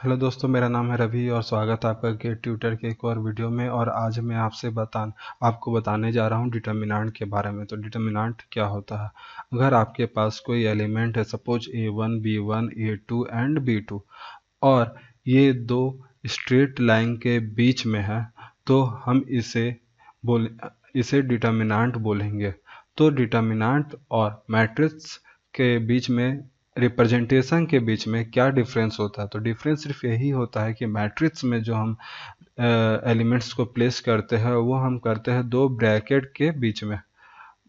Hello दोस्तों, मेरा नाम है रवि और स्वागत है आपका गेट ट्यूटर के एक और वीडियो में। और आज मैं आपको बताने जा रहा हूँ डिटर्मिनेंट के बारे में। तो डिटर्मिनेंट क्या होता है? अगर आपके पास कोई एलिमेंट है, suppose A1 B1 A2 and B2, और ये दो स्ट्रेट लाइन के बीच में है, तो हम इसे डिटर्मिनेंट बोलेंगे। तो डिटर्मिनेंट और मैट्रिक्स के बीच में, रिप्रेजेंटेशन के बीच में क्या डिफरेंस होता है? तो डिफरेंस सिर्फ यही होता है कि मैट्रिक्स में जो हम एलिमेंट्स को प्लेस करते हैं वो हम करते हैं दो ब्रैकेट के बीच में,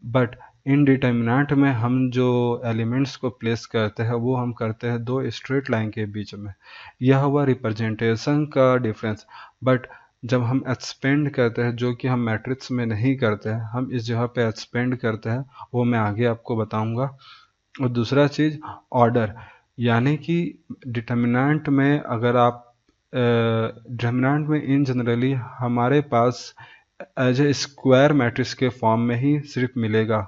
बट इनडिटर्मिनेंट में हम जो एलिमेंट्स को प्लेस करते हैं वो हम करते हैं दो स्ट्रेट लाइन के बीच में। यह हुआ रिप्रेजेंटेशन का डिफरेंस। बट जब हम एक्सपेंड करते हैं, जो कि हम मैट्रिक्स में नहीं करते हैं, हम इस जगह पे एक्सपेंड करते हैं, वो मैं आगे आपको बताऊंगा। और दूसरा चीज़, ऑर्डर, यानी कि डिटर्मिनेंट में अगर आप डिटर्मिनेंट में इन जनरली हमारे पास एज ए स्क्वायर मैट्रिक्स के फॉर्म में ही सिर्फ मिलेगा।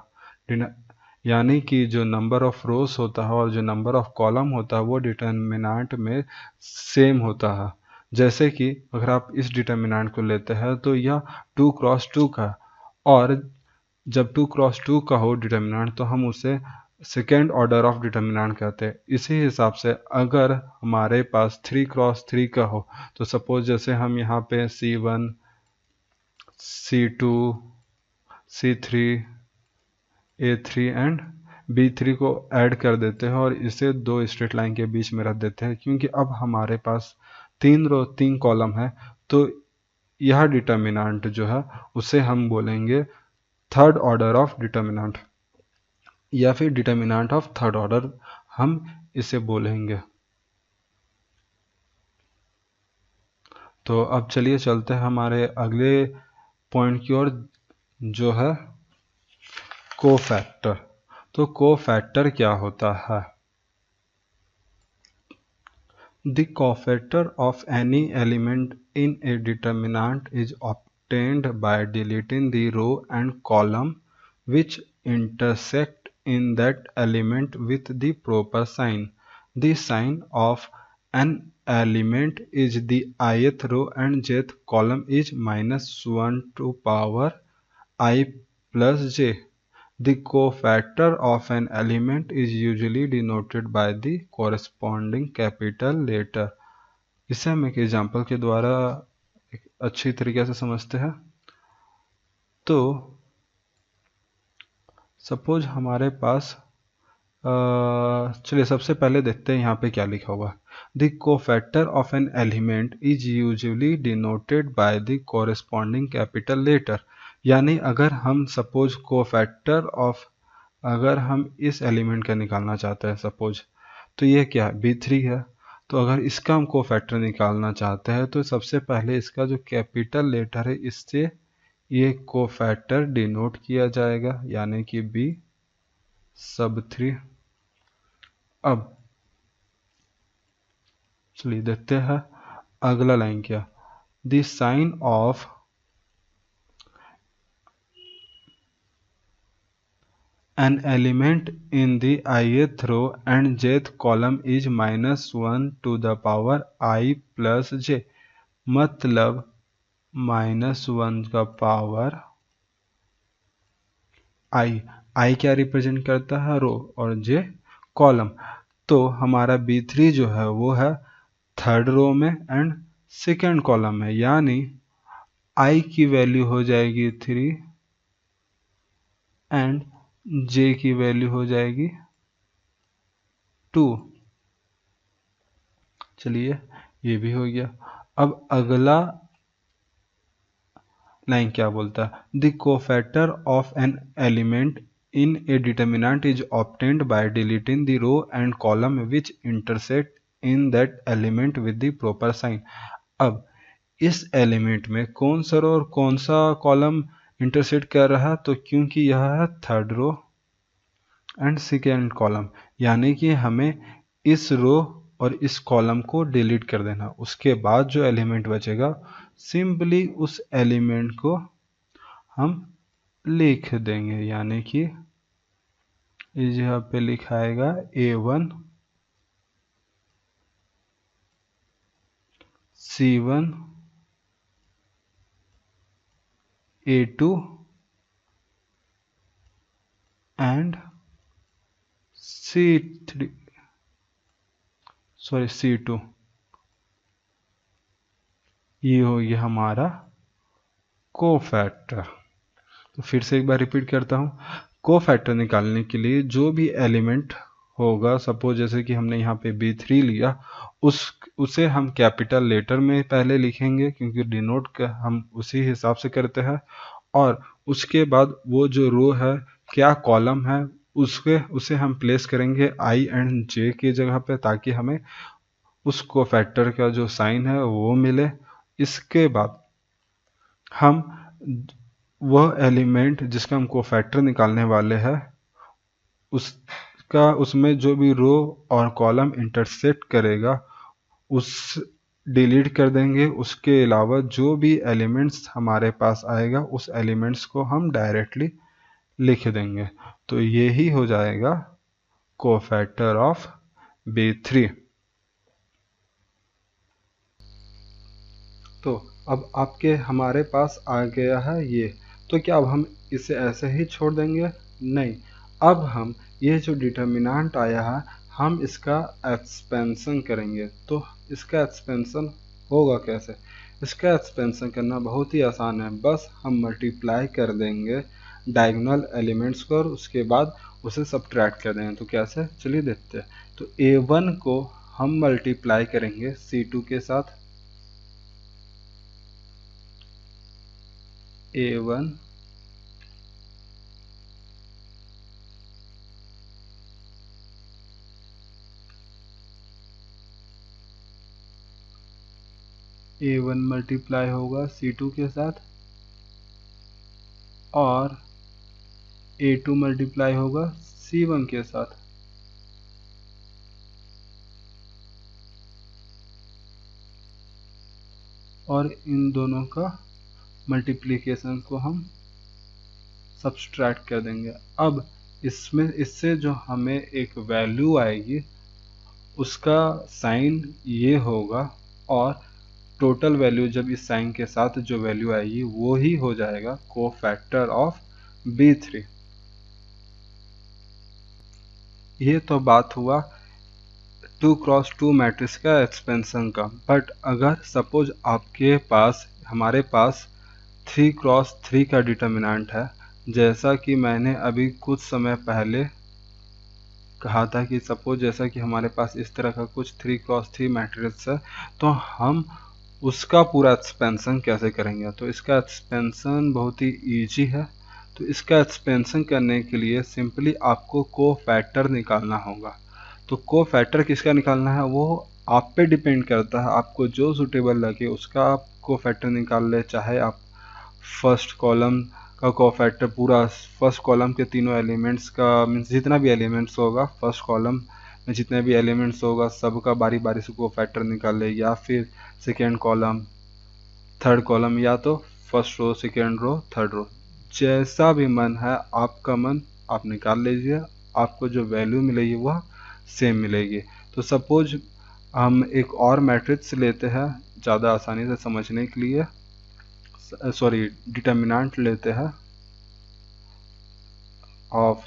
यानी कि जो नंबर ऑफ रोज होता है और जो नंबर ऑफ कॉलम होता है वो डिटर्मिनेंट में सेम होता है। जैसे कि अगर आप इस डिटर्मिनेंट को लेते हैं तो यह 2x2 का, और जब 2x2 का हो डिटर्मिनेंट तो हम उसे सेकेंड ऑर्डर ऑफ डिटर्मिनेंट कहते हैं। इसी हिसाब से अगर हमारे पास 3x3 का हो, तो सपोज जैसे हम यहाँ पे C1 C2 C3 A3 and B3 को ऐड कर देते हैं और इसे दो स्ट्रेट लाइन के बीच में रख देते हैं, क्योंकि अब हमारे पास 3 कॉलम है। तो यह डिटर्मिनेंट जो है उसे हम बोलेंगे थर्ड ऑर्डर ऑफ डिटर्मिनेंट, या फिर डिटर्मिनेंट ऑफ थर्ड ऑर्डर हम इसे बोलेंगे। तो अब चलिए चलते हैं हमारे अगले पॉइंट की ओर, जो है कोफैक्टर। तो कोफैक्टर क्या होता है? The cofactor of any element in a determinant is obtained by deleting the row and column which intersect in that element with the proper sign. The sign of an element is the ith row and jth column is -1 to power I plus j. The cofactor of an element is usually denoted by the corresponding capital letter. इसे हम एक example के द्वारा एक अच्छी तरीके से समझते हैं। तो सपोज हमारे पास चलिए सबसे पहले देखते हैं यहाँ पे क्या लिखा हुआ। The cofactor of an element is usually denoted by the corresponding capital letter. यानी अगर हम सपोज कोफैक्टर ऑफ, अगर हम इस एलिमेंट का निकालना चाहते हैं सपोज, तो ये क्या है? B3 है। तो अगर इसका हम कोफैक्टर निकालना चाहते हैं तो सबसे पहले इसका जो कैपिटल लेटर है इससे ये कोफैक्टर डिनोट किया जाएगा, यानी कि B3। अब चलिए देखते हैं अगला लाइन क्या। The sign of an element in the ith row and jth column is -1 to the power I plus j। मतलब -1 का पावर I क्या रिप्रेजेंट करता है? रो, और j कॉलम। तो हमारा B3 जो है वो है थर्ड रो में एंड सेकेंड कॉलम में, यानी I की वैल्यू हो जाएगी 3 एंड J की वैल्यू हो जाएगी 2। चलिए ये भी हो गया। अब अगला लाइन क्या बोलता है? The cofactor of an element in a determinant is obtained by deleting the row and column which intersect in that element with the proper sign। अब इस एलिमेंट में कौन सा रो और कौन सा कॉलम इंटरसेक्ट कर रहा है? तो क्योंकि यह है third row and second column, यानी कि हमें इस रो और इस कॉलम को डिलीट कर देना। उसके बाद जो एलिमेंट बचेगा सिंपली उस एलिमेंट को हम लिख देंगे, यानी कि इस जगह पे लिखाएगा A1 C1 A2 and C3 sorry C2। ये हो गया हमारा कोफैक्टर। तो फिर से एक बार रिपीट करता हूँ। कोफैक्टर निकालने के लिए जो भी एलिमेंट होगा, सपोज जैसे कि हमने यहाँ पे B3 लिया, उसे हम कैपिटल लेटर में पहले लिखेंगे क्योंकि डिनोट हम उसी हिसाब से करते हैं। और उसके बाद वो जो रो है, क्या कॉलम है, उसे हम प्लेस करेंगे आई एंड जे की जगह पे, ताकि हमें उस कोफैक्टर का जो साइन है वो मिले। इसके बाद हम वह एलिमेंट जिसका हम कोफैक्टर निकालने वाले हैं उसमें जो भी रो और कॉलम इंटरसेक्ट करेगा उस डिलीट कर देंगे। उसके अलावा जो भी एलिमेंट्स हमारे पास आएगा उस एलिमेंट्स को हम डायरेक्टली लिख देंगे। तो यही हो जाएगा कोफैक्टर ऑफ B3। तो अब आपके हमारे पास आ गया है ये। तो क्या अब हम इसे ऐसे ही छोड़ देंगे? नहीं, अब हम ये जो डिटर्मिनेंट आया है हम इसका एक्सपेंशन करेंगे। तो इसका एक्सपेंशन होगा कैसे? इसका एक्सपेंशन करना बहुत ही आसान है। बस हम मल्टीप्लाई कर देंगे डायगोनल एलिमेंट्स को और उसके बाद उसे सब्ट्रैक्ट कर देंगे। तो कैसे, चलिए देखते हैं। तो A1 को हम मल्टीप्लाई करेंगे C2 के साथ। A1 A1 मल्टीप्लाई होगा C2 के साथ और A2 मल्टीप्लाई होगा C1 के साथ। और इन दोनों का मल्टीप्लिकेशन को हम सब्सट्रैक्ट कर देंगे। अब इससे जो हमें एक वैल्यू आएगी उसका साइन ये होगा और टोटल वैल्यू जब इस साइन के साथ जो वैल्यू आएगी वो ही हो जाएगा कोफैक्टर ऑफ B3। ये तो बात हुआ 2x2 मैट्रिक्स का एक्सपेंशन का। बट अगर सपोज हमारे पास 3x3 का डिटर्मिनेंट है, जैसा कि मैंने अभी कुछ समय पहले कहा था कि सपोज जैसा कि हमारे पास इस तरह का कुछ 3x3 मैट्रिक्स है, तो हम उसका पूरा एक्सपेंशन कैसे करेंगे? तो इसका एक्सपेंशन बहुत ही ईजी है। तो इसका एक्सपेंशन करने के लिए सिंपली आपको कोफैक्टर निकालना होगा। तो कोफैक्टर किसका निकालना है वो आप पे डिपेंड करता है, आपको जो सूटेबल लगे उसका आप कोफैक्टर निकाल ले। चाहे आप फर्स्ट कॉलम का कोफैक्टर पूरा फर्स्ट कॉलम के तीनों एलिमेंट्स का मीन्स जितना भी एलिमेंट्स होगा फर्स्ट कॉलम में जितने भी एलिमेंट्स होगा सबका बारी बारी से कोफैक्टर निकाल ले, या फिर सेकेंड कॉलम थर्ड कॉलम, या तो first row second row third row, जैसा भी मन है आपका मन आप निकाल लीजिए। आपको जो वैल्यू मिलेगी वह सेम मिलेगी। तो सपोज हम एक और मैट्रिक्स लेते हैं ज़्यादा आसानी से समझने के लिए, सॉरी डिटर्मिनेंट लेते हैं ऑफ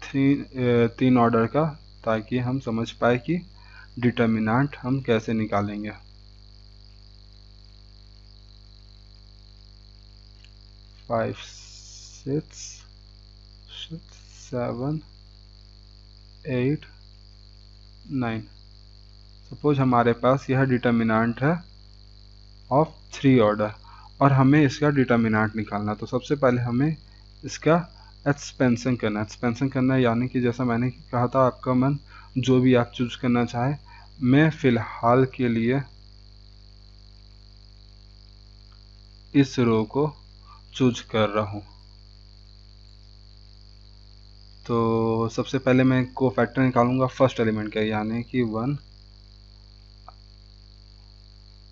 तीन ऑर्डर का, ताकि हम समझ पाए कि डिटर्मिनेंट हम कैसे निकालेंगे। 5 6 7 8 9। सपोज हमारे पास यह डिटर्मिनेंट है ऑफ 3 ऑर्डर और हमें इसका डिटर्मिनेंट निकालना। तो सबसे पहले हमें इसका एक्सपेंशन करना है, यानी कि जैसा मैंने कहा था आपका मन जो भी आप चूज करना चाहे। मैं फिलहाल के लिए इस रो को चूज कर रहा हूँ। तो सबसे पहले मैं कोफैक्टर निकालूंगा फर्स्ट एलिमेंट का, यानी कि 1,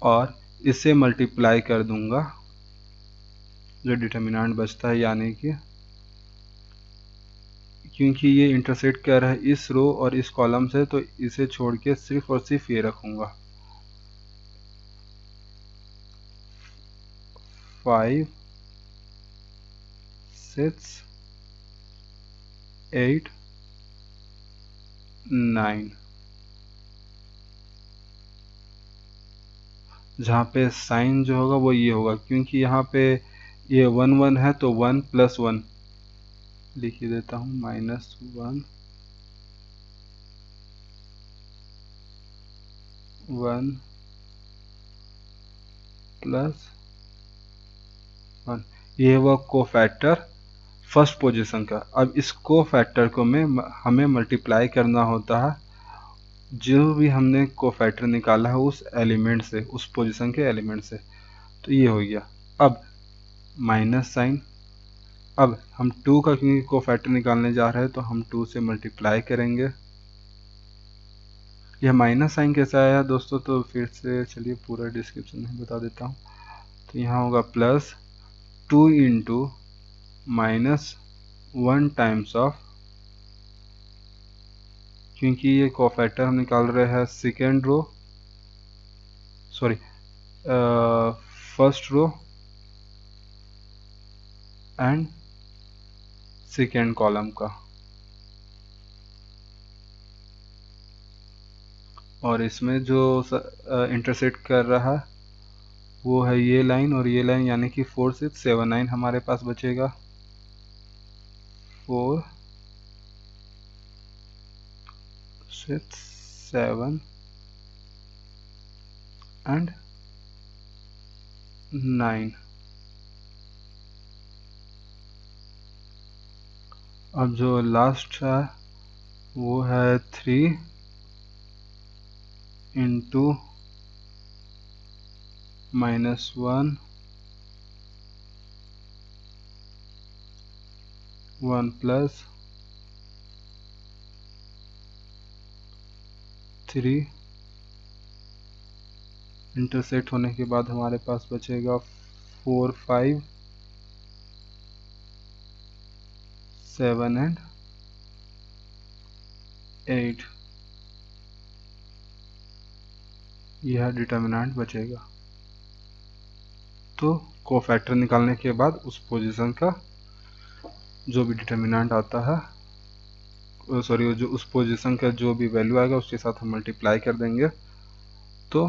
और इसे मल्टीप्लाई कर दूंगा जो डिटर्मिनेंट बचता है, यानी कि क्योंकि ये इंटरसेक्ट कर रहा है इस रो और इस कॉलम से, तो इसे छोड़ के सिर्फ और सिर्फ ये रखूंगा। 5 6 8 9, जहाँ पे साइन जो होगा वो ये होगा, क्योंकि यहाँ पे ये 1 1 है तो 1 + 1 लिख ही देता हूँ, -1 1 + 1, ये हुआ कोफैक्टर फर्स्ट पोजीशन का। अब इस कोफैक्टर को हमें मल्टीप्लाई करना होता है जो भी हमने कोफैक्टर निकाला है उस एलिमेंट से, उस पोजीशन के एलिमेंट से। तो ये हो गया। अब माइनस साइन, अब हम 2 का क्योंकि कोफैक्टर निकालने जा रहे हैं तो हम 2 से मल्टीप्लाई करेंगे। यह माइनस साइन कैसे आया दोस्तों, तो फिर से चलिए पूरा डिस्क्रिप्शन में बता देता हूँ। तो यहाँ होगा +2 × -1 टाइम्स ऑफ, क्योंकि ये कोफैक्टर हम निकाल रहे हैं second row, sorry first row and second column का, और इसमें जो इंटरसेक्ट कर रहा है वो है ये लाइन और ये लाइन, यानी कि 4 6 7 9 हमारे पास बचेगा। 4 6 7 एंड 9। अब जो लास्ट है वो है 3 × -1 1 + 3, इंटरसेक्ट होने के बाद हमारे पास बचेगा 4 5 7 एंड 8, यह डिटर्मिनेंट बचेगा। तो कोफैक्टर निकालने के बाद उस पोजीशन का जो भी डिटर्मिनेंट आता है, सॉरी जो उस पोजीशन का जो भी वैल्यू आएगा उसके साथ हम मल्टीप्लाई कर देंगे, तो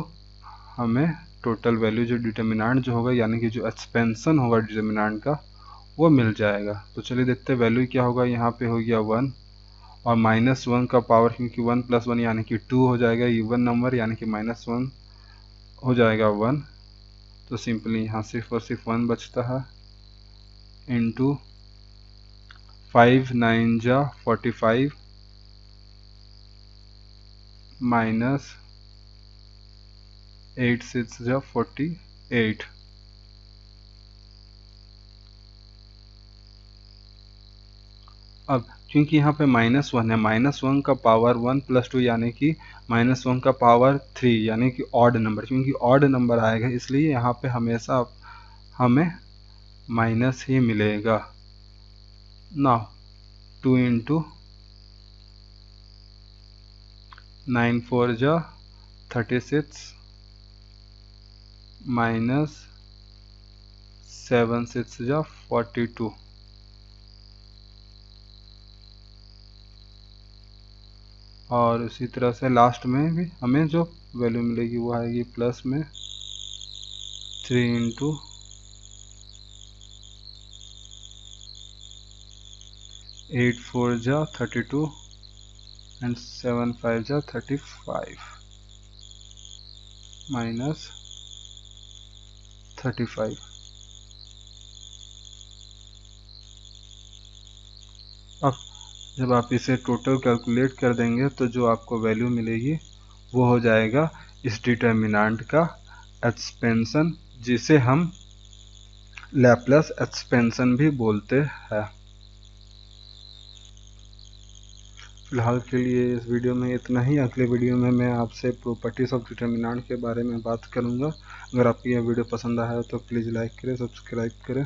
हमें टोटल वैल्यू जो डिटर्मिनेंट जो होगा, यानी कि जो एक्सपेंशन होगा डिटर्मिनेंट का, वो मिल जाएगा। तो चलिए देखते हैं वैल्यू क्या होगा। यहाँ पे हो गया 1 और -1 का पावर, क्योंकि 1 + 1 यानी कि 2 हो जाएगा, इवन नंबर यानी कि -1 हो जाएगा 1, तो सिंपली यहाँ सिर्फ और सिर्फ 1 बचता है, इंटू 5 9 जा 45 माइनस 8 6 जा 48। अब क्योंकि यहाँ पे -1 है, -1 का पावर 1 + 2 यानी कि -1 का पावर 3 यानी कि ऑड नंबर, क्योंकि ऑड नंबर आएगा इसलिए यहाँ पे हमेशा हमें माइनस ही मिलेगा। नाउ 2 × 9 4 जा 36 माइनस 7 6 जा 42, और उसी तरह से लास्ट में भी हमें जो वैल्यू मिलेगी वो आएगी प्लस में 3 × 8 4 जा 32 एंड 7 5 जा 35 माइनस 35। अब जब आप इसे टोटल कैलकुलेट कर देंगे तो जो आपको वैल्यू मिलेगी वो हो जाएगा इस डिटर्मिनेंट का एक्सपेंशन, जिसे हम लैप्लस एक्सपेंशन भी बोलते हैं। फिलहाल के लिए इस वीडियो में इतना ही। अगले वीडियो में मैं आपसे प्रॉपर्टीज ऑफ डिटर्मिनेंट के बारे में बात करूंगा। अगर आपको यह वीडियो पसंद आया तो प्लीज़ लाइक करें, सब्सक्राइब करें।